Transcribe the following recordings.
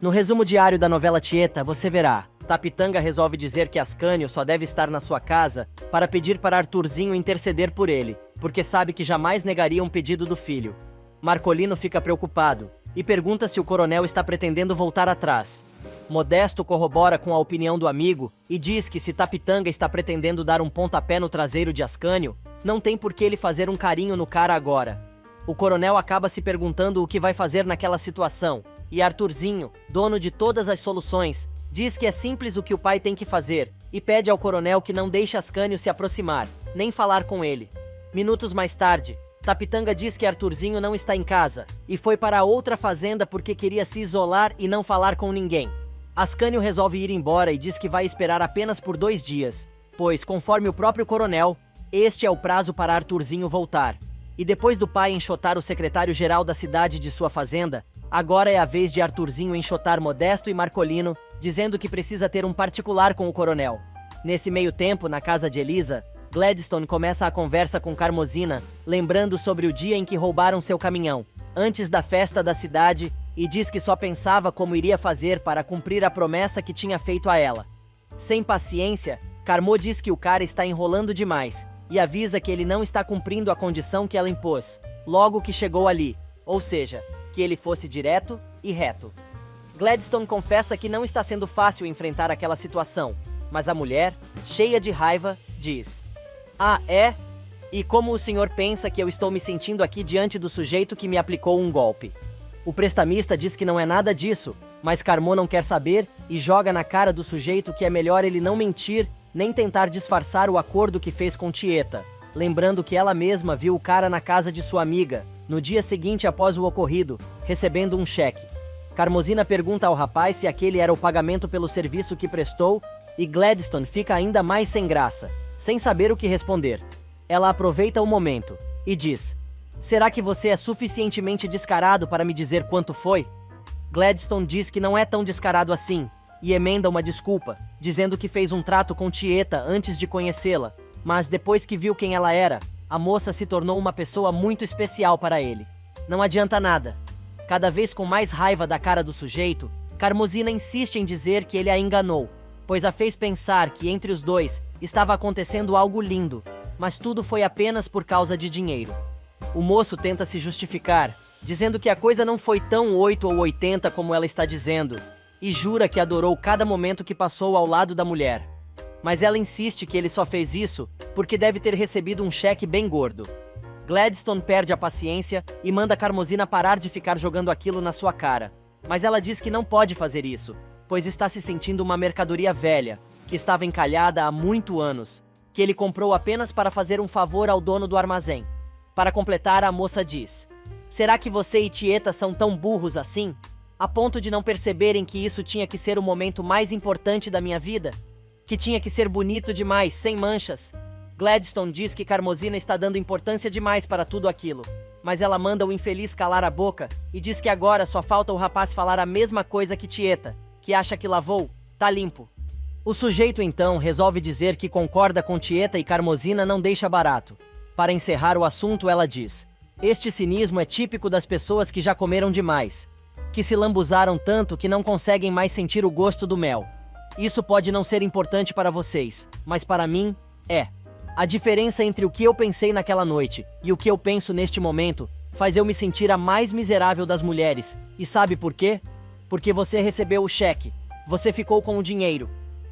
No resumo diário da novela Tieta, você verá: Tapitanga resolve dizer que Ascânio só deve estar na sua casa para pedir para Arthurzinho interceder por ele, porque sabe que jamais negaria um pedido do filho. Marcolino fica preocupado e pergunta se o coronel está pretendendo voltar atrás. Modesto corrobora com a opinião do amigo e diz que se Tapitanga está pretendendo dar um pontapé no traseiro de Ascânio, não tem por que ele fazer um carinho no cara agora. O coronel acaba se perguntando o que vai fazer naquela situação, e Arthurzinho, dono de todas as soluções, diz que é simples o que o pai tem que fazer, e pede ao coronel que não deixe Ascânio se aproximar, nem falar com ele. Minutos mais tarde, Tapitanga diz que Arthurzinho não está em casa, e foi para outra fazenda porque queria se isolar e não falar com ninguém. Ascânio resolve ir embora e diz que vai esperar apenas por 2 dias, pois, conforme o próprio coronel, este é o prazo para Arthurzinho voltar. E depois do pai enxotar o secretário-geral da cidade de sua fazenda, agora é a vez de Arthurzinho enxotar Modesto e Marcolino, dizendo que precisa ter um particular com o coronel. Nesse meio tempo, na casa de Elisa, Gladstone começa a conversa com Carmozina, lembrando sobre o dia em que roubaram seu caminhão, antes da festa da cidade, e diz que só pensava como iria fazer para cumprir a promessa que tinha feito a ela. Sem paciência, Carmo diz que o cara está enrolando demais, e avisa que ele não está cumprindo a condição que ela impôs, logo que chegou ali, ou seja, que ele fosse direto e reto. Gladstone confessa que não está sendo fácil enfrentar aquela situação, mas a mulher, cheia de raiva, diz: "Ah, é? E como o senhor pensa que eu estou me sentindo aqui diante do sujeito que me aplicou um golpe?" O prestamista diz que não é nada disso, mas Carmo não quer saber e joga na cara do sujeito que é melhor ele não mentir nem tentar disfarçar o acordo que fez com Tieta, lembrando que ela mesma viu o cara na casa de sua amiga, no dia seguinte após o ocorrido, recebendo um cheque. Carmozina pergunta ao rapaz se aquele era o pagamento pelo serviço que prestou, e Gladstone fica ainda mais sem graça, sem saber o que responder. Ela aproveita o momento e diz: "Será que você é suficientemente descarado para me dizer quanto foi?" Gladstone diz que não é tão descarado assim, e emenda uma desculpa, dizendo que fez um trato com Tieta antes de conhecê-la, mas depois que viu quem ela era, a moça se tornou uma pessoa muito especial para ele. Não adianta nada. Cada vez com mais raiva da cara do sujeito, Carmozina insiste em dizer que ele a enganou, pois a fez pensar que entre os dois estava acontecendo algo lindo, mas tudo foi apenas por causa de dinheiro. O moço tenta se justificar, dizendo que a coisa não foi tão 8 ou 80 como ela está dizendo, e jura que adorou cada momento que passou ao lado da mulher. Mas ela insiste que ele só fez isso porque deve ter recebido um cheque bem gordo. Gladstone perde a paciência e manda Carmozina parar de ficar jogando aquilo na sua cara. Mas ela diz que não pode fazer isso, pois está se sentindo uma mercadoria velha, que estava encalhada há muitos anos, que ele comprou apenas para fazer um favor ao dono do armazém. Para completar, a moça diz: "Será que você e Tieta são tão burros assim, a ponto de não perceberem que isso tinha que ser o momento mais importante da minha vida? Que tinha que ser bonito demais, sem manchas?" Gladstone diz que Carmozina está dando importância demais para tudo aquilo, mas ela manda o infeliz calar a boca e diz que agora só falta o rapaz falar a mesma coisa que Tieta, que acha que lavou, tá limpo. O sujeito então resolve dizer que concorda com Tieta e Carmozina não deixa barato. Para encerrar o assunto, ela diz: "Este cinismo é típico das pessoas que já comeram demais, que se lambuzaram tanto que não conseguem mais sentir o gosto do mel. Isso pode não ser importante para vocês, mas para mim, é. A diferença entre o que eu pensei naquela noite e o que eu penso neste momento faz eu me sentir a mais miserável das mulheres. E sabe por quê? Porque você recebeu o cheque, você ficou com o dinheiro.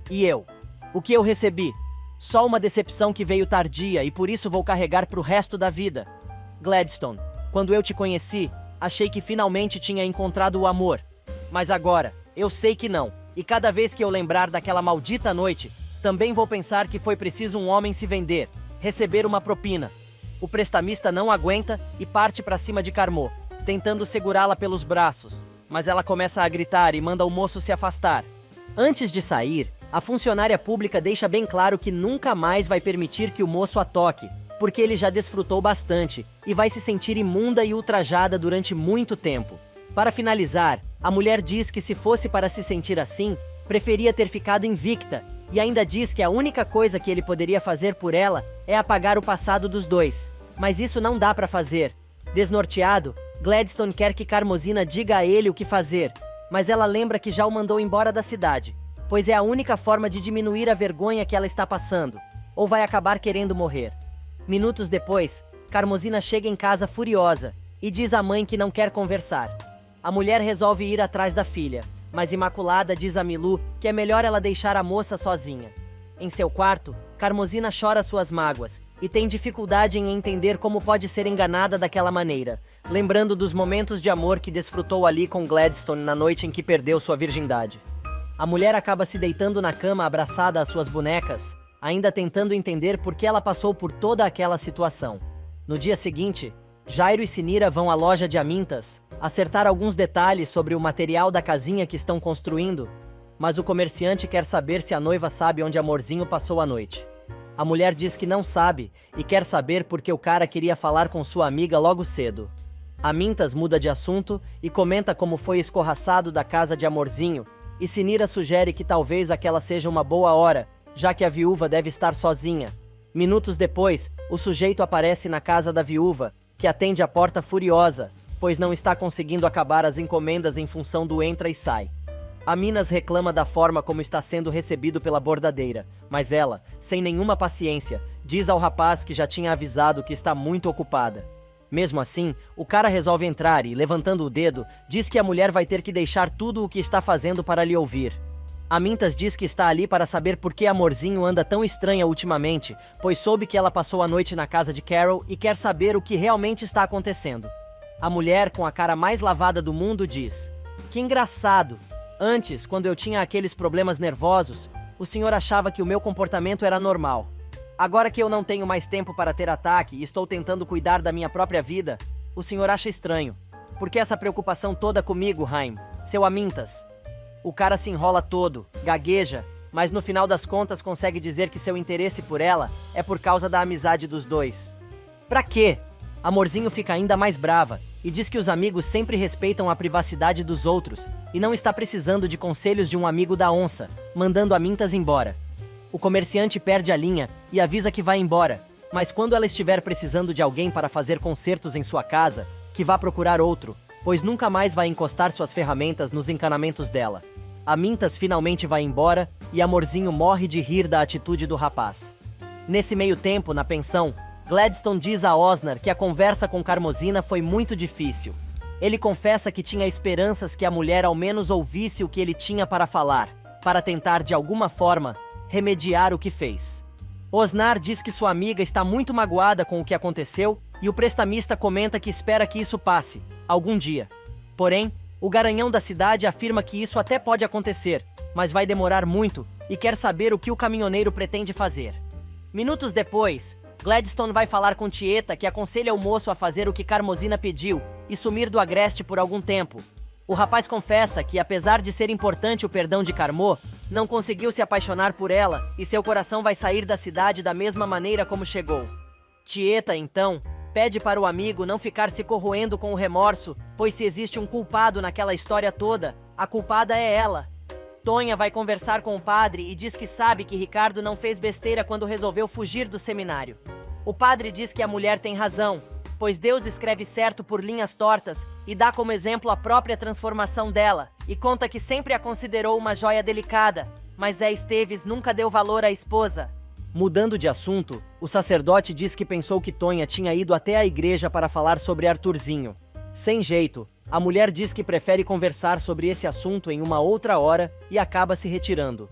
E eu? O que eu recebi? Só uma decepção que veio tardia e por isso vou carregar pro resto da vida. Gladstone, quando eu te conheci, achei que finalmente tinha encontrado o amor. Mas agora, eu sei que não. E cada vez que eu lembrar daquela maldita noite, também vou pensar que foi preciso um homem se vender, receber uma propina." O prestamista não aguenta e parte para cima de Carmo, tentando segurá-la pelos braços, mas ela começa a gritar e manda o moço se afastar. Antes de sair, a funcionária pública deixa bem claro que nunca mais vai permitir que o moço a toque, porque ele já desfrutou bastante e vai se sentir imunda e ultrajada durante muito tempo. Para finalizar, a mulher diz que se fosse para se sentir assim, preferia ter ficado invicta, e ainda diz que a única coisa que ele poderia fazer por ela é apagar o passado dos dois. Mas isso não dá para fazer. Desnorteado, Gladstone quer que Carmozina diga a ele o que fazer, mas ela lembra que já o mandou embora da cidade, pois é a única forma de diminuir a vergonha que ela está passando, ou vai acabar querendo morrer. Minutos depois, Carmosina chega em casa furiosa e diz à mãe que não quer conversar. A mulher resolve ir atrás da filha, mas Imaculada diz a Milu que é melhor ela deixar a moça sozinha. Em seu quarto, Carmosina chora suas mágoas e tem dificuldade em entender como pode ser enganada daquela maneira, lembrando dos momentos de amor que desfrutou ali com Gladstone na noite em que perdeu sua virgindade. A mulher acaba se deitando na cama abraçada às suas bonecas, ainda tentando entender por que ela passou por toda aquela situação. No dia seguinte, Jairo e Sinira vão à loja de Amintas acertar alguns detalhes sobre o material da casinha que estão construindo, mas o comerciante quer saber se a noiva sabe onde Amorzinho passou a noite. A mulher diz que não sabe e quer saber porque o cara queria falar com sua amiga logo cedo. Amintas muda de assunto e comenta como foi escorraçado da casa de Amorzinho, e Sinira sugere que talvez aquela seja uma boa hora, já que a viúva deve estar sozinha. Minutos depois, o sujeito aparece na casa da viúva, que atende a porta furiosa, pois não está conseguindo acabar as encomendas em função do entra e sai. A Minas reclama da forma como está sendo recebido pela bordadeira, mas ela, sem nenhuma paciência, diz ao rapaz que já tinha avisado que está muito ocupada. Mesmo assim, o cara resolve entrar e, levantando o dedo, diz que a mulher vai ter que deixar tudo o que está fazendo para lhe ouvir. Amintas diz que está ali para saber por que Amorzinho anda tão estranha ultimamente, pois soube que ela passou a noite na casa de Carol e quer saber o que realmente está acontecendo. A mulher, com a cara mais lavada do mundo, diz: "Que engraçado! Antes, quando eu tinha aqueles problemas nervosos, o senhor achava que o meu comportamento era normal. Agora que eu não tenho mais tempo para ter ataque e estou tentando cuidar da minha própria vida, o senhor acha estranho. Por que essa preocupação toda comigo, Haim, seu Amintas?" O cara se enrola todo, gagueja, mas no final das contas consegue dizer que seu interesse por ela é por causa da amizade dos dois. Pra quê? Amorzinho fica ainda mais brava e diz que os amigos sempre respeitam a privacidade dos outros e não está precisando de conselhos de um amigo da onça, mandando Amintas embora. O comerciante perde a linha e avisa que vai embora, mas quando ela estiver precisando de alguém para fazer consertos em sua casa, que vá procurar outro, pois nunca mais vai encostar suas ferramentas nos encanamentos dela. Amintas finalmente vai embora e Amorzinho morre de rir da atitude do rapaz. Nesse meio tempo, na pensão, Gladstone diz a Osnar que a conversa com Carmosina foi muito difícil. Ele confessa que tinha esperanças que a mulher ao menos ouvisse o que ele tinha para falar, para tentar de alguma forma remediar o que fez. Osnar diz que sua amiga está muito magoada com o que aconteceu e o prestamista comenta que espera que isso passe, algum dia. Porém, o garanhão da cidade afirma que isso até pode acontecer, mas vai demorar muito e quer saber o que o caminhoneiro pretende fazer. Minutos depois, Gladstone vai falar com Tieta, que aconselha o moço a fazer o que Carmosina pediu e sumir do Agreste por algum tempo. O rapaz confessa que, apesar de ser importante o perdão de Carmo, não conseguiu se apaixonar por ela e seu coração vai sair da cidade da mesma maneira como chegou. Tieta, então, pede para o amigo não ficar se corroendo com o remorso, pois se existe um culpado naquela história toda, a culpada é ela. Tonha vai conversar com o padre e diz que sabe que Ricardo não fez besteira quando resolveu fugir do seminário. O padre diz que a mulher tem razão, pois Deus escreve certo por linhas tortas e dá como exemplo a própria transformação dela, e conta que sempre a considerou uma joia delicada, mas Zé Esteves nunca deu valor à esposa. Mudando de assunto, o sacerdote diz que pensou que Tonha tinha ido até a igreja para falar sobre Arthurzinho. Sem jeito, a mulher diz que prefere conversar sobre esse assunto em uma outra hora e acaba se retirando.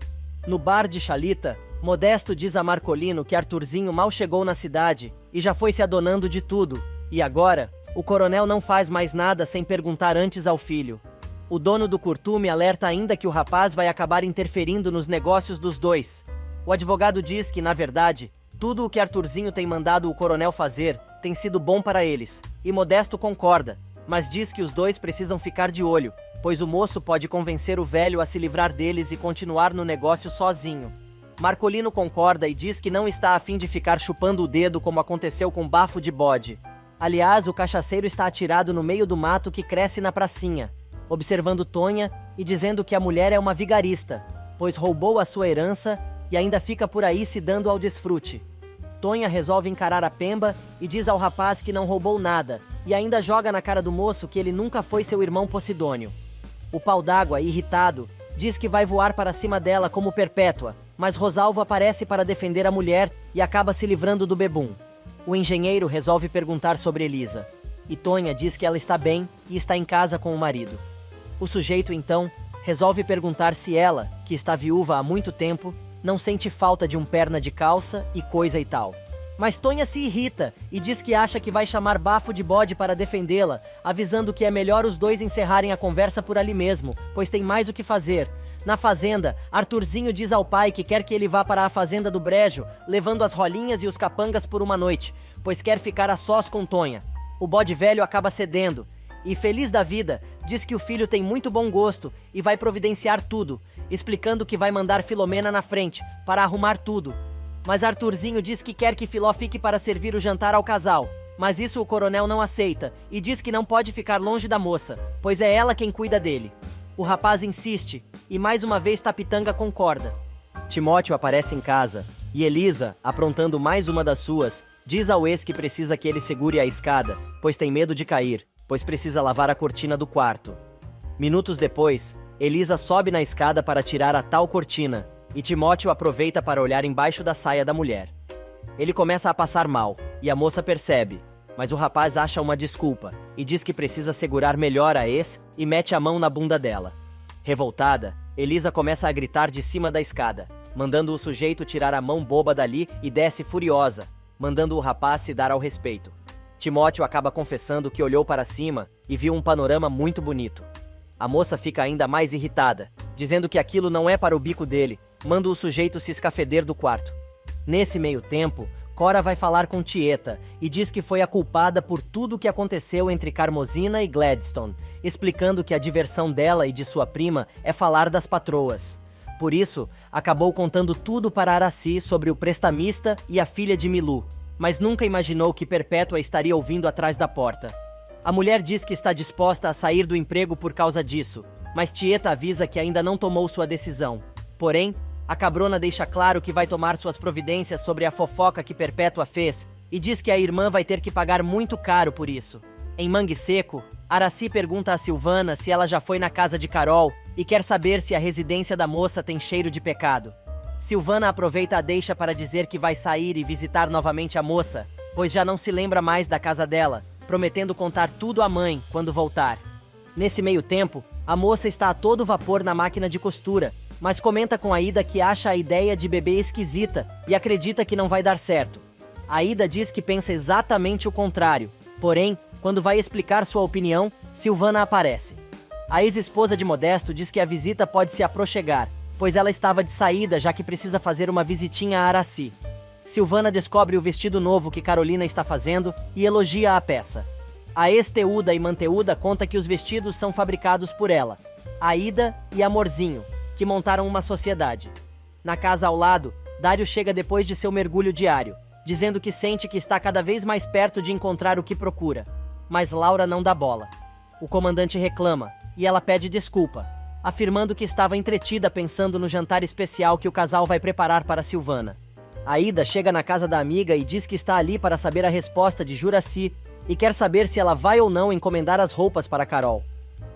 No bar de Chalita, Modesto diz a Marcolino que Arthurzinho mal chegou na cidade e já foi se adonando de tudo, e agora, o coronel não faz mais nada sem perguntar antes ao filho. O dono do curtume alerta ainda que o rapaz vai acabar interferindo nos negócios dos dois. O advogado diz que, na verdade, tudo o que Arthurzinho tem mandado o coronel fazer tem sido bom para eles, e Modesto concorda, mas diz que os dois precisam ficar de olho, pois o moço pode convencer o velho a se livrar deles e continuar no negócio sozinho. Marcolino concorda e diz que não está a fim de ficar chupando o dedo como aconteceu com Bafo de Bode. Aliás, o cachaceiro está atirado no meio do mato que cresce na pracinha, observando Tonha e dizendo que a mulher é uma vigarista, pois roubou a sua herança e ainda fica por aí se dando ao desfrute. Tonha resolve encarar a Pemba e diz ao rapaz que não roubou nada, e ainda joga na cara do moço que ele nunca foi seu irmão Posidônio. O pau d'água, irritado, diz que vai voar para cima dela como Perpétua, mas Rosalvo aparece para defender a mulher e acaba se livrando do bebum. O engenheiro resolve perguntar sobre Elisa, e Tonha diz que ela está bem e está em casa com o marido. O sujeito, então, resolve perguntar se ela, que está viúva há muito tempo, não sente falta de um perna de calça e coisa e tal. Mas Tonha se irrita e diz que acha que vai chamar Bafo de Bode para defendê-la, avisando que é melhor os dois encerrarem a conversa por ali mesmo, pois tem mais o que fazer. Na fazenda, Arthurzinho diz ao pai que quer que ele vá para a fazenda do Brejo, levando as rolinhas e os capangas por uma noite, pois quer ficar a sós com Tonha. O bode velho acaba cedendo, e feliz da vida, diz que o filho tem muito bom gosto e vai providenciar tudo, explicando que vai mandar Filomena na frente, para arrumar tudo. Mas Arthurzinho diz que quer que Filó fique para servir o jantar ao casal, mas isso o coronel não aceita, e diz que não pode ficar longe da moça, pois é ela quem cuida dele. O rapaz insiste, e mais uma vez Tapitanga concorda. Timóteo aparece em casa, e Elisa, aprontando mais uma das suas, diz ao ex que precisa que ele segure a escada, pois tem medo de cair, pois precisa lavar a cortina do quarto. Minutos depois, Elisa sobe na escada para tirar a tal cortina, e Timóteo aproveita para olhar embaixo da saia da mulher. Ele começa a passar mal, e a moça percebe, mas o rapaz acha uma desculpa, e diz que precisa segurar melhor a ex e mete a mão na bunda dela. Revoltada, Elisa começa a gritar de cima da escada, mandando o sujeito tirar a mão boba dali e desce furiosa, mandando o rapaz se dar ao respeito. Timóteo acaba confessando que olhou para cima e viu um panorama muito bonito. A moça fica ainda mais irritada, dizendo que aquilo não é para o bico dele, manda o sujeito se escafeder do quarto. Nesse meio tempo, Cora vai falar com Tieta e diz que foi a culpada por tudo o que aconteceu entre Carmozina e Gladstone, explicando que a diversão dela e de sua prima é falar das patroas. Por isso, acabou contando tudo para Araci sobre o prestamista e a filha de Milu, mas nunca imaginou que Perpétua estaria ouvindo atrás da porta. A mulher diz que está disposta a sair do emprego por causa disso, mas Tieta avisa que ainda não tomou sua decisão. Porém, a cabrona deixa claro que vai tomar suas providências sobre a fofoca que Perpétua fez e diz que a irmã vai ter que pagar muito caro por isso. Em Mangue Seco, Araci pergunta a Silvana se ela já foi na casa de Carol e quer saber se a residência da moça tem cheiro de pecado. Silvana aproveita a deixa para dizer que vai sair e visitar novamente a moça, pois já não se lembra mais da casa dela, prometendo contar tudo à mãe quando voltar. Nesse meio tempo, a moça está a todo vapor na máquina de costura, mas comenta com Aida que acha a ideia de bebê esquisita e acredita que não vai dar certo. Aida diz que pensa exatamente o contrário, porém, quando vai explicar sua opinião, Silvana aparece. A ex-esposa de Modesto diz que a visita pode se aproxegar, pois ela estava de saída já que precisa fazer uma visitinha a Araci. Silvana descobre o vestido novo que Carolina está fazendo e elogia a peça. A ex-Teuda e Manteuda conta que os vestidos são fabricados por ela, Aida e Amorzinho, que montaram uma sociedade. Na casa ao lado, Dário chega depois de seu mergulho diário, dizendo que sente que está cada vez mais perto de encontrar o que procura. Mas Laura não dá bola. O comandante reclama, e ela pede desculpa, afirmando que estava entretida pensando no jantar especial que o casal vai preparar para Silvana. Aida chega na casa da amiga e diz que está ali para saber a resposta de Juraci e quer saber se ela vai ou não encomendar as roupas para Carol.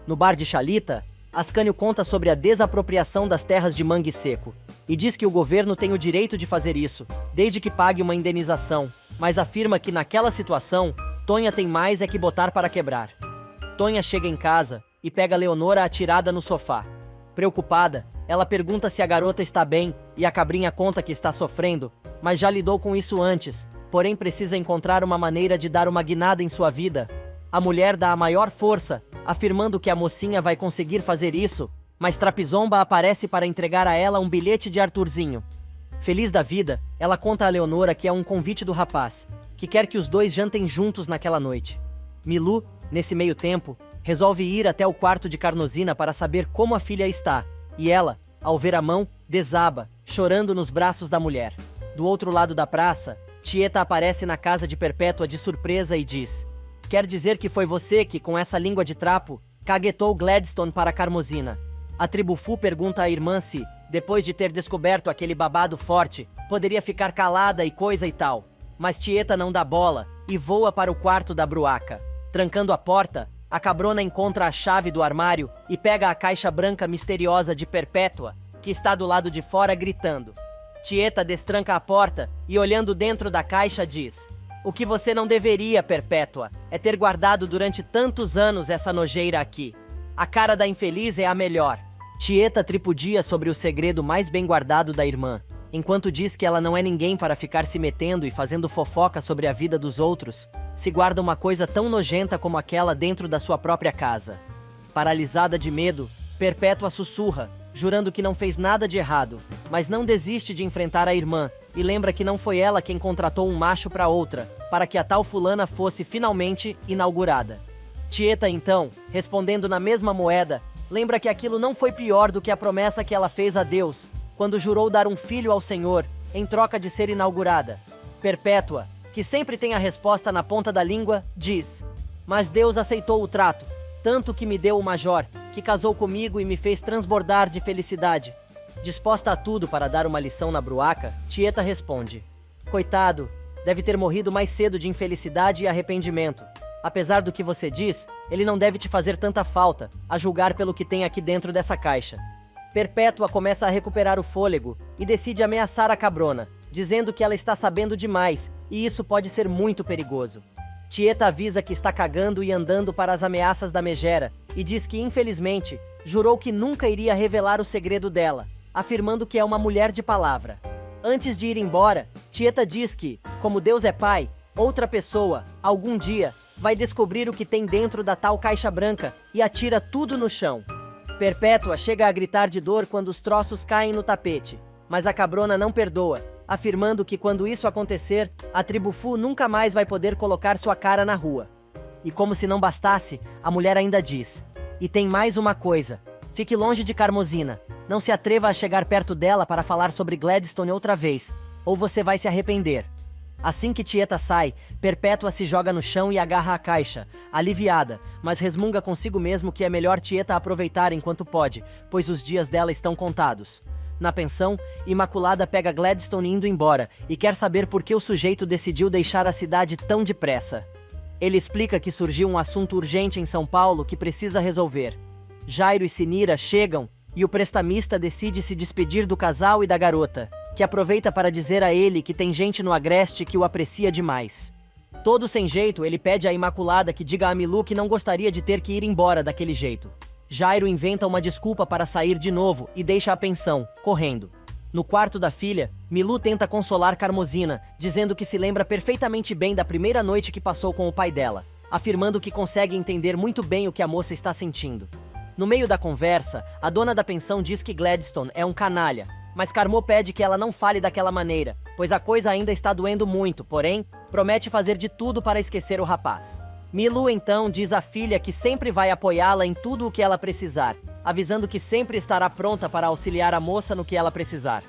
No bar de Chalita, Ascânio conta sobre a desapropriação das terras de Mangue Seco e diz que o governo tem o direito de fazer isso, desde que pague uma indenização, mas afirma que naquela situação, Tonha tem mais é que botar para quebrar. Tonha chega em casa e pega Leonora atirada no sofá. Preocupada, ela pergunta se a garota está bem e a cabrinha conta que está sofrendo, mas já lidou com isso antes, porém precisa encontrar uma maneira de dar uma guinada em sua vida. A mulher dá a maior força, afirmando que a mocinha vai conseguir fazer isso, mas Trapizomba aparece para entregar a ela um bilhete de Arthurzinho. Feliz da vida, ela conta a Leonora que é um convite do rapaz, que quer que os dois jantem juntos naquela noite. Milu, nesse meio tempo, resolve ir até o quarto de Carnozina para saber como a filha está, e ela, ao ver a mão, desaba, chorando nos braços da mulher. Do outro lado da praça, Tieta aparece na casa de Perpétua de surpresa e diz: "Quer dizer que foi você que, com essa língua de trapo, caguetou Gladstone para Carmozina." A Tribufu pergunta à irmã se, depois de ter descoberto aquele babado forte, poderia ficar calada e coisa e tal. Mas Tieta não dá bola e voa para o quarto da Bruaca. Trancando a porta, A Cabrona encontra a chave do armário e pega a caixa branca misteriosa de Perpétua, que está do lado de fora gritando. Tieta destranca a porta e, olhando dentro da caixa, diz: "O que você não deveria, Perpétua, é ter guardado durante tantos anos essa nojeira aqui. A cara da infeliz é a melhor." Tieta tripudia sobre o segredo mais bem guardado da irmã, enquanto diz que ela não é ninguém para ficar se metendo e fazendo fofoca sobre a vida dos outros, se guarda uma coisa tão nojenta como aquela dentro da sua própria casa. Paralisada de medo, Perpétua sussurra, jurando que não fez nada de errado, mas não desiste de enfrentar a irmã e lembra que não foi ela quem contratou um macho para outra, para que a tal fulana fosse finalmente inaugurada. Tieta, então, respondendo na mesma moeda, lembra que aquilo não foi pior do que a promessa que ela fez a Deus, quando jurou dar um filho ao Senhor, em troca de ser inaugurada. Perpétua, que sempre tem a resposta na ponta da língua, diz: "Mas Deus aceitou o trato, tanto que me deu o major, que casou comigo e me fez transbordar de felicidade." Disposta a tudo para dar uma lição na bruaca, Tieta responde: "Coitado, deve ter morrido mais cedo de infelicidade e arrependimento. Apesar do que você diz, ele não deve te fazer tanta falta, a julgar pelo que tem aqui dentro dessa caixa." Perpétua começa a recuperar o fôlego e decide ameaçar a Cabrona, dizendo que ela está sabendo demais e isso pode ser muito perigoso. Tieta avisa que está cagando e andando para as ameaças da megera e diz que, infelizmente, jurou que nunca iria revelar o segredo dela, afirmando que é uma mulher de palavra. Antes de ir embora, Tieta diz que, como Deus é pai, outra pessoa, algum dia, vai descobrir o que tem dentro da tal caixa branca e atira tudo no chão. Perpétua chega a gritar de dor quando os troços caem no tapete, mas a Cabrona não perdoa, afirmando que quando isso acontecer, a tribo Fu nunca mais vai poder colocar sua cara na rua. E como se não bastasse, a mulher ainda diz: "E tem mais uma coisa, fique longe de Carmosina, não se atreva a chegar perto dela para falar sobre Gladstone outra vez, ou você vai se arrepender." Assim que Tieta sai, Perpétua se joga no chão e agarra a caixa, aliviada, mas resmunga consigo mesmo que é melhor Tieta aproveitar enquanto pode, pois os dias dela estão contados. Na pensão, Imaculada pega Gladstone indo embora e quer saber por que o sujeito decidiu deixar a cidade tão depressa. Ele explica que surgiu um assunto urgente em São Paulo que precisa resolver. Jairo e Sinira chegam e o prestamista decide se despedir do casal e da garota, que aproveita para dizer a ele que tem gente no Agreste que o aprecia demais. Todo sem jeito, ele pede à Imaculada que diga a Milu que não gostaria de ter que ir embora daquele jeito. Jairo inventa uma desculpa para sair de novo e deixa a pensão, correndo. No quarto da filha, Milu tenta consolar Carmosina, dizendo que se lembra perfeitamente bem da primeira noite que passou com o pai dela, afirmando que consegue entender muito bem o que a moça está sentindo. No meio da conversa, a dona da pensão diz que Gladstone é um canalha, mas Carmo pede que ela não fale daquela maneira, pois a coisa ainda está doendo muito, porém, promete fazer de tudo para esquecer o rapaz. Milu então diz à filha que sempre vai apoiá-la em tudo o que ela precisar, avisando que sempre estará pronta para auxiliar a moça no que ela precisar.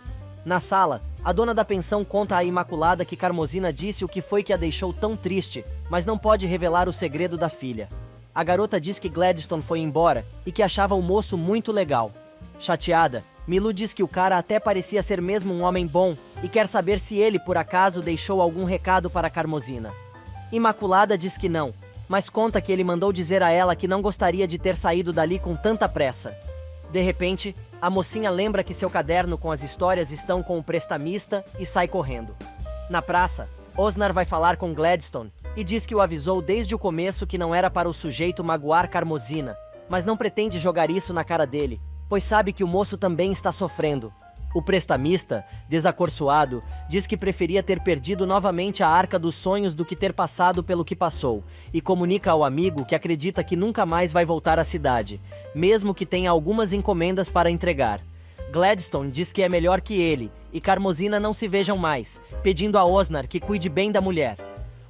Na sala, a dona da pensão conta à Imaculada que Carmosina disse o que foi que a deixou tão triste, mas não pode revelar o segredo da filha. A garota diz que Gladstone foi embora e que achava o moço muito legal. Chateada, Milu diz que o cara até parecia ser mesmo um homem bom e quer saber se ele, por acaso, deixou algum recado para Carmosina. Imaculada diz que não, mas conta que ele mandou dizer a ela que não gostaria de ter saído dali com tanta pressa. De repente, a mocinha lembra que seu caderno com as histórias estão com o prestamista e sai correndo. Na praça, Osnar vai falar com Gladstone e diz que o avisou desde o começo que não era para o sujeito magoar Carmosina, mas não pretende jogar isso na cara dele, pois sabe que o moço também está sofrendo. O prestamista, desacorçoado, diz que preferia ter perdido novamente a arca dos sonhos do que ter passado pelo que passou, e comunica ao amigo que acredita que nunca mais vai voltar à cidade, mesmo que tenha algumas encomendas para entregar. Gladstone diz que é melhor que ele, e Carmosina não se vejam mais, pedindo a Osnar que cuide bem da mulher.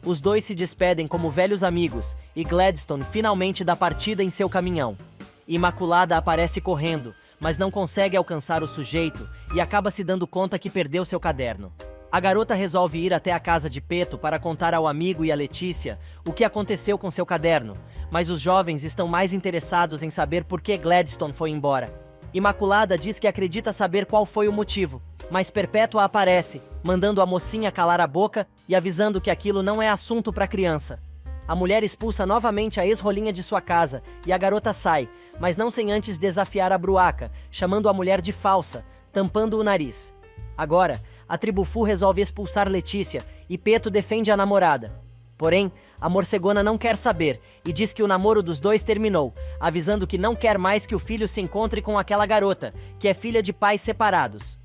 Os dois se despedem como velhos amigos, e Gladstone finalmente dá partida em seu caminhão. Imaculada aparece correndo, mas não consegue alcançar o sujeito e acaba se dando conta que perdeu seu caderno. A garota resolve ir até a casa de Peto para contar ao amigo e à Letícia o que aconteceu com seu caderno, mas os jovens estão mais interessados em saber por que Gladstone foi embora. Imaculada diz que acredita saber qual foi o motivo, mas Perpétua aparece, mandando a mocinha calar a boca e avisando que aquilo não é assunto para criança. A mulher expulsa novamente a ex-rolinha de sua casa e a garota sai, mas não sem antes desafiar a bruaca, chamando a mulher de falsa, tampando o nariz. Agora, a tribo Fu resolve expulsar Letícia e Peto defende a namorada. Porém, a morcegona não quer saber e diz que o namoro dos dois terminou, avisando que não quer mais que o filho se encontre com aquela garota, que é filha de pais separados.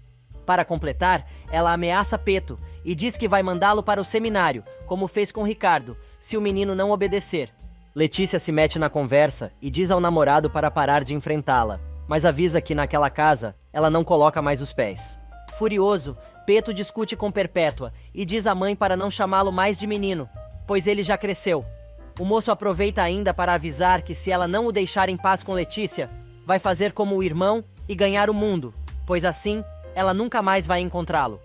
Para completar, ela ameaça Peto e diz que vai mandá-lo para o seminário, como fez com Ricardo, se o menino não obedecer. Letícia se mete na conversa e diz ao namorado para parar de enfrentá-la, mas avisa que naquela casa ela não coloca mais os pés. Furioso, Peto discute com Perpétua e diz à mãe para não chamá-lo mais de menino, pois ele já cresceu. O moço aproveita ainda para avisar que se ela não o deixar em paz com Letícia, vai fazer como o irmão e ganhar o mundo, pois assim ela nunca mais vai encontrá-lo.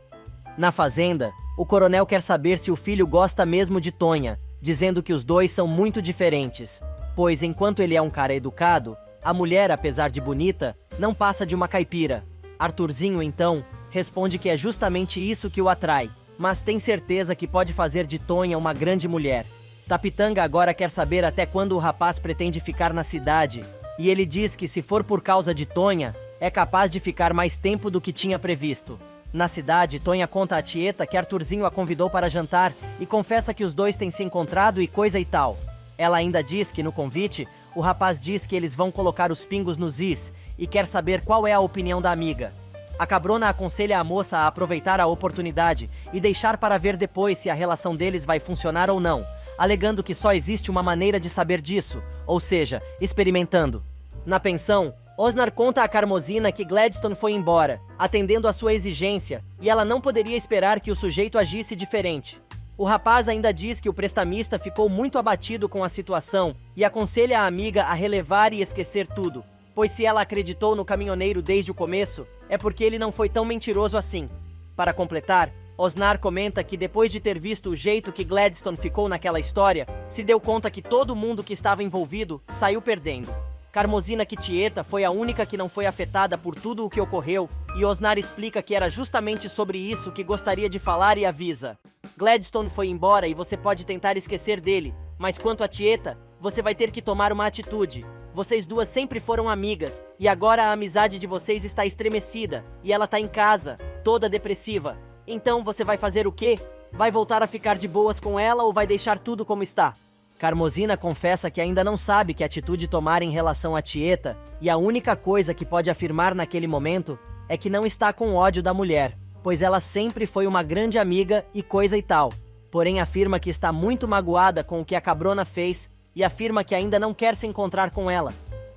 Na fazenda, o coronel quer saber se o filho gosta mesmo de Tonha, dizendo que os dois são muito diferentes, pois enquanto ele é um cara educado, a mulher, apesar de bonita, não passa de uma caipira. Arthurzinho, então, responde que é justamente isso que o atrai, mas tem certeza que pode fazer de Tonha uma grande mulher. Tapitanga agora quer saber até quando o rapaz pretende ficar na cidade, e ele diz que se for por causa de Tonha, é capaz de ficar mais tempo do que tinha previsto. Na cidade, Tonha conta à Tieta que Arthurzinho a convidou para jantar e confessa que os dois têm se encontrado e coisa e tal. Ela ainda diz que no convite, o rapaz diz que eles vão colocar os pingos nos is e quer saber qual é a opinião da amiga. A cabrona aconselha a moça a aproveitar a oportunidade e deixar para ver depois se a relação deles vai funcionar ou não, alegando que só existe uma maneira de saber disso, ou seja, experimentando. Na pensão, Osnar conta a Carmosina que Gladstone foi embora, atendendo à sua exigência, e ela não poderia esperar que o sujeito agisse diferente. O rapaz ainda diz que o prestamista ficou muito abatido com a situação e aconselha a amiga a relevar e esquecer tudo, pois se ela acreditou no caminhoneiro desde o começo, é porque ele não foi tão mentiroso assim. Para completar, Osnar comenta que depois de ter visto o jeito que Gladstone ficou naquela história, se deu conta que todo mundo que estava envolvido saiu perdendo. Carmosina que Tieta foi a única que não foi afetada por tudo o que ocorreu, e Osnar explica que era justamente sobre isso que gostaria de falar e avisa. Gladstone foi embora e você pode tentar esquecer dele, mas quanto a Tieta, você vai ter que tomar uma atitude. Vocês duas sempre foram amigas, e agora a amizade de vocês está estremecida, e ela tá em casa, toda depressiva. Então você vai fazer o quê? Vai voltar a ficar de boas com ela ou vai deixar tudo como está? Carmosina confessa que ainda não sabe que atitude tomar em relação a Tieta, e a única coisa que pode afirmar naquele momento é que não está com ódio da mulher, pois ela sempre foi uma grande amiga e coisa e tal. Porém afirma que está muito magoada com o que a cabrona fez e afirma que ainda não quer se encontrar com ela.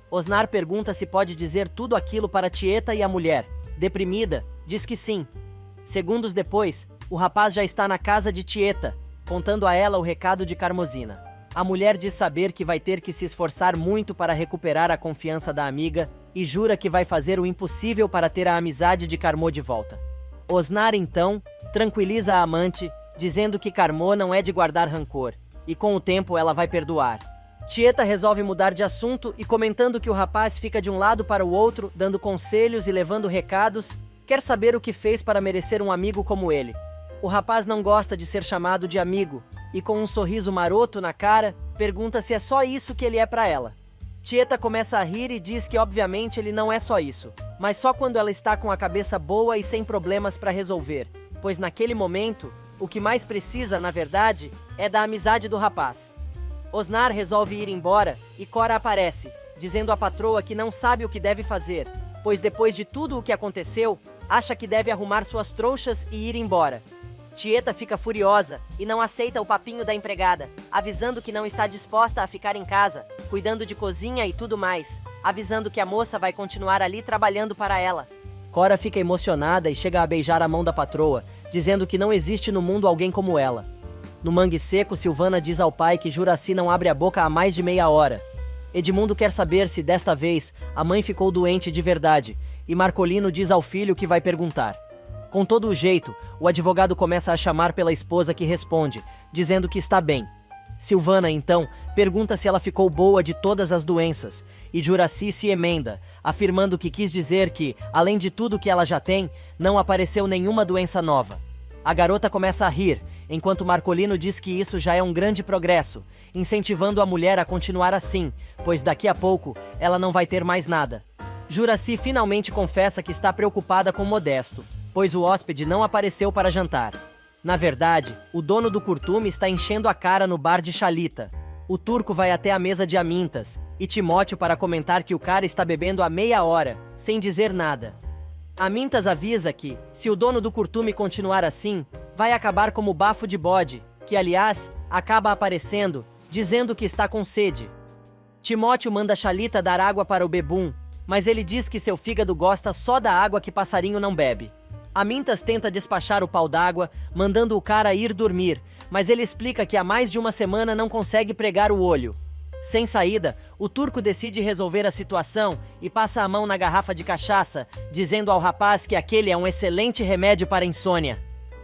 Osnar pergunta se pode dizer tudo aquilo para Tieta e a mulher. Deprimida, diz que sim. Segundos depois, o rapaz já está na casa de Tieta, contando a ela o recado de Carmosina. A mulher diz saber que vai ter que se esforçar muito para recuperar a confiança da amiga e jura que vai fazer o impossível para ter a amizade de Carmo de volta. Osnar, então, tranquiliza a amante, dizendo que Carmo não é de guardar rancor, e com o tempo ela vai perdoar. Tieta resolve mudar de assunto e comentando que o rapaz fica de um lado para o outro, dando conselhos e levando recados, quer saber o que fez para merecer um amigo como ele. O rapaz não gosta de ser chamado de amigo, e com um sorriso maroto na cara, pergunta se é só isso que ele é para ela. Tieta começa a rir e diz que obviamente ele não é só isso, mas só quando ela está com a cabeça boa e sem problemas para resolver, pois naquele momento, o que mais precisa, na verdade, é da amizade do rapaz. Osnar resolve ir embora e Cora aparece, dizendo à patroa que não sabe o que deve fazer, pois depois de tudo o que aconteceu, acha que deve arrumar suas trouxas e ir embora. Tieta fica furiosa e não aceita o papinho da empregada, avisando que não está disposta a ficar em casa, cuidando de cozinha e tudo mais, avisando que a moça vai continuar ali trabalhando para ela. Cora fica emocionada e chega a beijar a mão da patroa, dizendo que não existe no mundo alguém como ela. No mangue seco, Silvana diz ao pai que Juraci não abre a boca há mais de meia hora. Edmundo quer saber se desta vez a mãe ficou doente de verdade, e Marcolino diz ao filho que vai perguntar. Com todo o jeito, o advogado começa a chamar pela esposa que responde, dizendo que está bem. Silvana, então, pergunta se ela ficou boa de todas as doenças, e Juraci se emenda, afirmando que quis dizer que, além de tudo que ela já tem, não apareceu nenhuma doença nova. A garota começa a rir, enquanto Marcolino diz que isso já é um grande progresso, incentivando a mulher a continuar assim, pois daqui a pouco ela não vai ter mais nada. Juraci finalmente confessa que está preocupada com Modesto, pois o hóspede não apareceu para jantar. Na verdade, o dono do curtume está enchendo a cara no bar de Xalita. O turco vai até a mesa de Amintas, e Timóteo para comentar que o cara está bebendo há meia hora, sem dizer nada. Amintas avisa que, se o dono do curtume continuar assim, vai acabar como o bafo de bode, que aliás, acaba aparecendo, dizendo que está com sede. Timóteo manda Xalita dar água para o bebum, mas ele diz que seu fígado gosta só da água que passarinho não bebe. Amintas tenta despachar o pau d'água, mandando o cara ir dormir, mas ele explica que há mais de uma semana não consegue pregar o olho. Sem saída, o turco decide resolver a situação e passa a mão na garrafa de cachaça, dizendo ao rapaz que aquele é um excelente remédio para a insônia.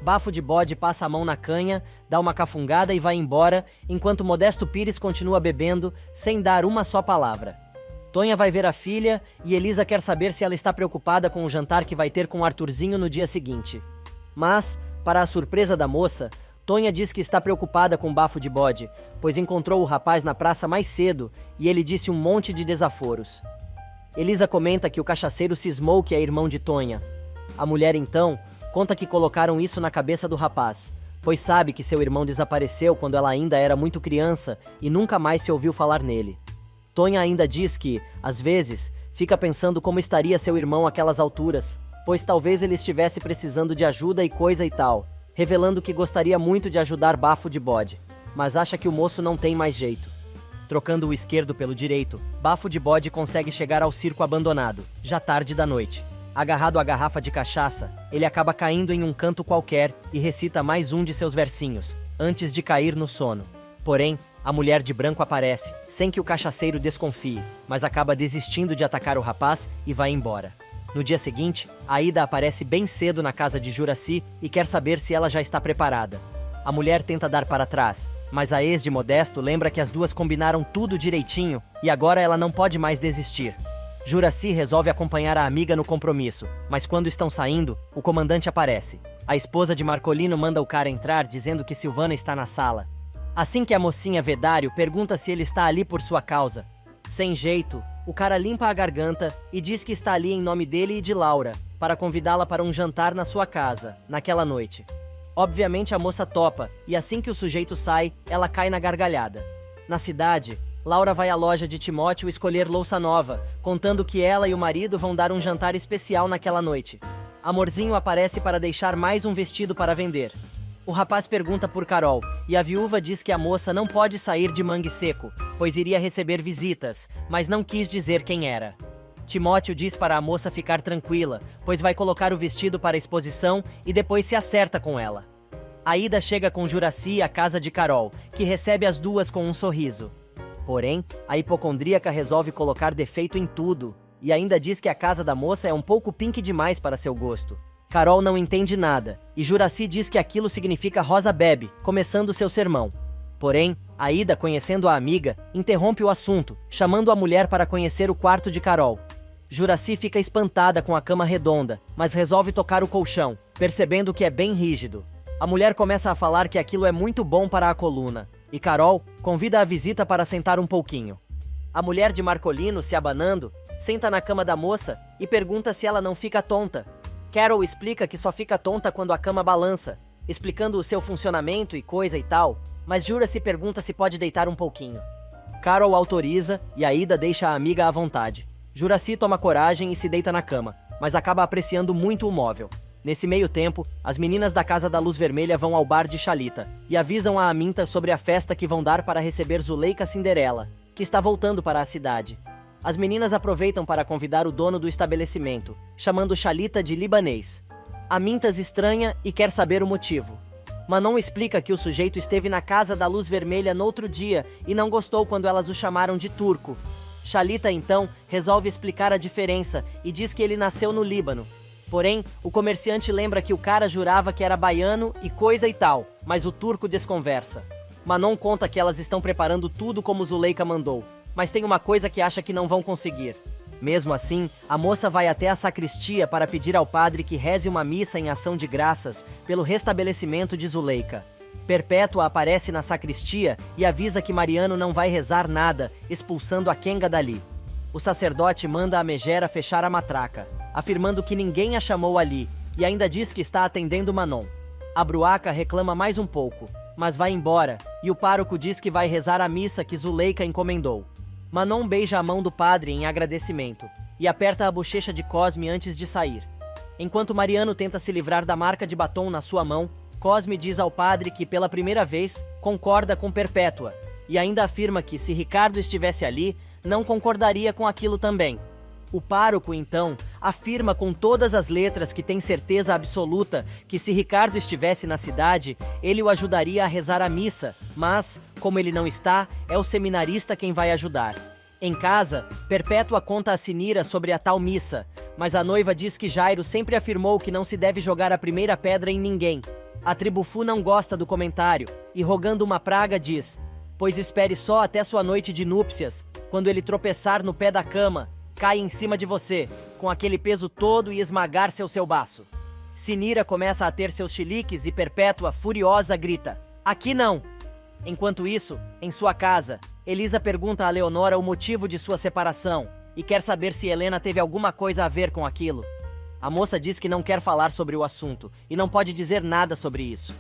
Bafo de bode passa a mão na canha, dá uma cafungada e vai embora, enquanto Modesto Pires continua bebendo, sem dar uma só palavra. Tonha vai ver a filha e Elisa quer saber se ela está preocupada com o jantar que vai ter com Arthurzinho no dia seguinte. Mas, para a surpresa da moça, Tonha diz que está preocupada com Bafo de Bode, pois encontrou o rapaz na praça mais cedo e ele disse um monte de desaforos. Elisa comenta que o cachaceiro cismou que é irmão de Tonha. A mulher, então, conta que colocaram isso na cabeça do rapaz, pois sabe que seu irmão desapareceu quando ela ainda era muito criança e nunca mais se ouviu falar nele. Tonha ainda diz que, às vezes, fica pensando como estaria seu irmão àquelas alturas, pois talvez ele estivesse precisando de ajuda e coisa e tal, revelando que gostaria muito de ajudar Bafo de Bode, mas acha que o moço não tem mais jeito. Trocando o esquerdo pelo direito, Bafo de Bode consegue chegar ao circo abandonado, já tarde da noite. Agarrado à garrafa de cachaça, ele acaba caindo em um canto qualquer e recita mais um de seus versinhos, antes de cair no sono. Porém, a mulher de branco aparece, sem que o cachaceiro desconfie, mas acaba desistindo de atacar o rapaz e vai embora. No dia seguinte, Aida aparece bem cedo na casa de Juraci e quer saber se ela já está preparada. A mulher tenta dar para trás, mas a ex de Modesto lembra que as duas combinaram tudo direitinho e agora ela não pode mais desistir. Juraci resolve acompanhar a amiga no compromisso, mas quando estão saindo, o comandante aparece. A esposa de Marcolino manda o cara entrar dizendo que Silvana está na sala. Assim que a mocinha vê Dário, pergunta se ele está ali por sua causa. Sem jeito, o cara limpa a garganta e diz que está ali em nome dele e de Laura, para convidá-la para um jantar na sua casa, naquela noite. Obviamente a moça topa, e assim que o sujeito sai, ela cai na gargalhada. Na cidade, Laura vai à loja de Timóteo escolher louça nova, contando que ela e o marido vão dar um jantar especial naquela noite. Amorzinho aparece para deixar mais um vestido para vender. O rapaz pergunta por Carol, e a viúva diz que a moça não pode sair de Mangue Seco, pois iria receber visitas, mas não quis dizer quem era. Timóteo diz para a moça ficar tranquila, pois vai colocar o vestido para a exposição e depois se acerta com ela. Aida chega com Juraci à casa de Carol, que recebe as duas com um sorriso. Porém, a hipocondríaca resolve colocar defeito em tudo, e ainda diz que a casa da moça é um pouco pink demais para seu gosto. Carol não entende nada, e Juraci diz que aquilo significa Rosa bebe, começando seu sermão. Porém, Aida, conhecendo a amiga, interrompe o assunto, chamando a mulher para conhecer o quarto de Carol. Juraci fica espantada com a cama redonda, mas resolve tocar o colchão, percebendo que é bem rígido. A mulher começa a falar que aquilo é muito bom para a coluna, e Carol convida a visita para sentar um pouquinho. A mulher de Marcolino, se abanando, senta na cama da moça e pergunta se ela não fica tonta. Carol explica que só fica tonta quando a cama balança, explicando o seu funcionamento e coisa e tal, mas Juraci pergunta se pode deitar um pouquinho. Carol autoriza e Aida deixa a amiga à vontade. Juraci toma coragem e se deita na cama, mas acaba apreciando muito o móvel. Nesse meio tempo, as meninas da Casa da Luz Vermelha vão ao bar de Xalita e avisam a Aminta sobre a festa que vão dar para receber Zuleika Cinderela, que está voltando para a cidade. As meninas aproveitam para convidar o dono do estabelecimento, chamando Xalita de libanês. Amintas estranha e quer saber o motivo. Manon explica que o sujeito esteve na Casa da Luz Vermelha no outro dia e não gostou quando elas o chamaram de turco. Xalita, então, resolve explicar a diferença e diz que ele nasceu no Líbano. Porém, o comerciante lembra que o cara jurava que era baiano e coisa e tal, mas o turco desconversa. Manon conta que elas estão preparando tudo como Zuleika mandou, mas tem uma coisa que acha que não vão conseguir. Mesmo assim, a moça vai até a sacristia para pedir ao padre que reze uma missa em ação de graças pelo restabelecimento de Zuleika. Perpétua aparece na sacristia e avisa que Mariano não vai rezar nada, expulsando a Kenga dali. O sacerdote manda a megera fechar a matraca, afirmando que ninguém a chamou ali, e ainda diz que está atendendo Manon. A bruaca reclama mais um pouco, mas vai embora, e o pároco diz que vai rezar a missa que Zuleika encomendou. Manon beija a mão do padre em agradecimento, e aperta a bochecha de Cosme antes de sair. Enquanto Mariano tenta se livrar da marca de batom na sua mão, Cosme diz ao padre que, pela primeira vez, concorda com Perpétua, e ainda afirma que, se Ricardo estivesse ali, não concordaria com aquilo também. O pároco, então, afirma com todas as letras que tem certeza absoluta que, se Ricardo estivesse na cidade, ele o ajudaria a rezar a missa, mas, como ele não está, é o seminarista quem vai ajudar. Em casa, Perpétua conta a Sinira sobre a tal missa, mas a noiva diz que Jairo sempre afirmou que não se deve jogar a primeira pedra em ninguém. A Tribufu não gosta do comentário, e rogando uma praga diz: "Pois espere só até sua noite de núpcias, quando ele tropeçar no pé da cama, cai em cima de você, com aquele peso todo e esmagar seu baço." Sinira começa a ter seus chiliques e Perpétua, furiosa, grita: "Aqui não!" Enquanto isso, em sua casa, Elisa pergunta a Leonora o motivo de sua separação e quer saber se Helena teve alguma coisa a ver com aquilo. A moça diz que não quer falar sobre o assunto e não pode dizer nada sobre isso.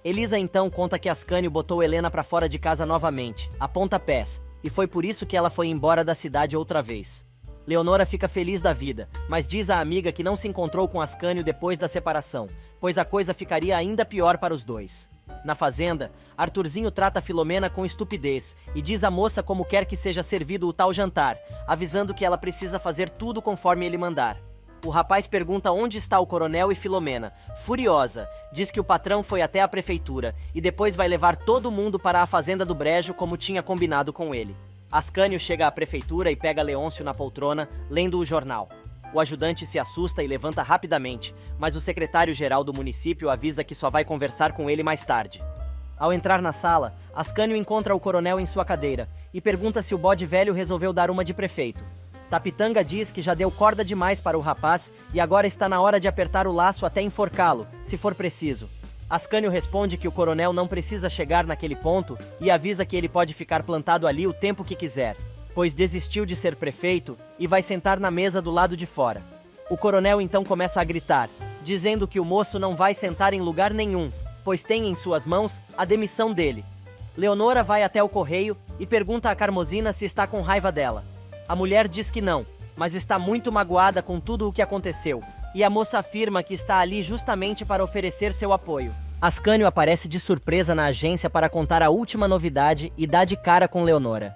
Elisa então conta que Ascânio botou Helena para fora de casa novamente, a pontapés, e foi por isso que ela foi embora da cidade outra vez. Leonora fica feliz da vida, mas diz à amiga que não se encontrou com Ascânio depois da separação, pois a coisa ficaria ainda pior para os dois. Na fazenda, Arthurzinho trata Filomena com estupidez e diz à moça como quer que seja servido o tal jantar, avisando que ela precisa fazer tudo conforme ele mandar. O rapaz pergunta onde está o coronel e Filomena, furiosa, diz que o patrão foi até a prefeitura e depois vai levar todo mundo para a fazenda do Brejo como tinha combinado com ele. Ascânio chega à prefeitura e pega Leôncio na poltrona, lendo o jornal. O ajudante se assusta e levanta rapidamente, mas o secretário-geral do município avisa que só vai conversar com ele mais tarde. Ao entrar na sala, Ascânio encontra o coronel em sua cadeira e pergunta se o bode velho resolveu dar uma de prefeito. Tapitanga diz que já deu corda demais para o rapaz e agora está na hora de apertar o laço até enforcá-lo, se for preciso. Ascânio responde que o coronel não precisa chegar naquele ponto e avisa que ele pode ficar plantado ali o tempo que quiser, pois desistiu de ser prefeito e vai sentar na mesa do lado de fora. O coronel então começa a gritar, dizendo que o moço não vai sentar em lugar nenhum, pois tem em suas mãos a demissão dele. Leonora vai até o correio e pergunta a Carmosina se está com raiva dela. A mulher diz que não, mas está muito magoada com tudo o que aconteceu, e a moça afirma que está ali justamente para oferecer seu apoio. Ascânio aparece de surpresa na agência para contar a última novidade e dá de cara com Leonora.